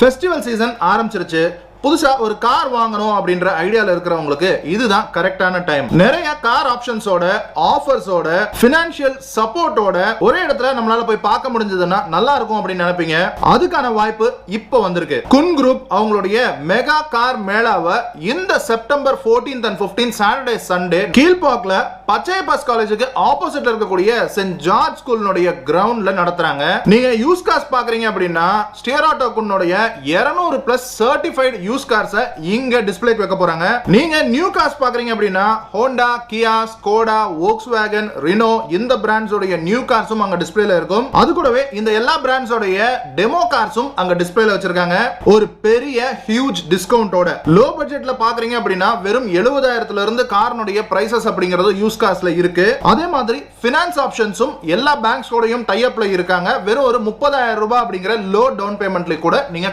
Festival season ஆரம்பிச்சிருச்சு. புதுசா ஒரு கார் வாங்கணும் அப்படின்ற ஐடியால இருக்கிறவங்களுக்கு இதுதான் கரெக்டான டைம். நிறைய கார் ஆப்ஷன்ஸோட, ஆஃபர்ஸோட, ஃபினான்ஷியல் சப்போர்ட்டோட ஒரே இடத்துல நம்மளால போய் பார்க்க முடிஞ்சதுன்னா நல்லா இருக்கும் அப்படின்னு நினைப்பீங்க. அதுக்கான வாய்ப்பு இப்போ வந்திருக்கு. குன் குரூப் அவங்களுடைய மெகா கார் மேளாவை இந்த September 14th and 15th Saturday Sunday கீழ்பாக்ல பச்சையப்பாஸ் காலேஜுக்கு ஆப்போசிட்ல இருக்கக்கூடிய சென்ட் ஜார்ஜ் ஸ்கூலினுடைய கிரவுண்ட்ல நடத்துறாங்க. நீங்க யூஸ் கார்ஸ் பாக்குறீங்க அப்படின்னா ஸ்டியராட்டோ குன்னுடைய 200+ சர்டிஃபைட் யூஸ் கார்ஸ் இங்க டிஸ்ப்ளேக்கு வைக்க போறாங்க. நீங்க நியூ கார்ஸ் பாக்குறீங்க அப்படின்னா ஹோண்டா, கியா, ஸ்கோடா, வோக்ஸ்வேகன், ரினோ இந்த பிராண்ட்ஸ் உடைய நியூ கார்ஸும் அங்க டிஸ்ப்ளேல இருக்கும். அது கூடவே இந்த எல்லா பிராண்ட்ஸ் உடைய டெமோ கார்ஸும் அங்க டிஸ்ப்ளேல வச்சிருக்காங்க. ஒரு பெரிய ஹியூஜ் டிஸ்கவுண்டோட. லோ பட்ஜெட்ல பாக்குறீங்க அப்படின்னா வெறும் 70,000 இருந்து கார்னுடைய பிரைசஸ் அப்படிங்கிறது யூஸ் கார்ஸ்ல இருக்கு. அதே மாதிரி ஃபினான்ஸ் ஆப்ஷன்ஸும் எல்லா பேங்க்ஸோடையும் டை அப்ல இருக்காங்க. வெறும் ஒரு 30,000 ரூபாய் அப்படிங்கிற லோ டவுன் பேமெண்ட்ல கூட நீங்க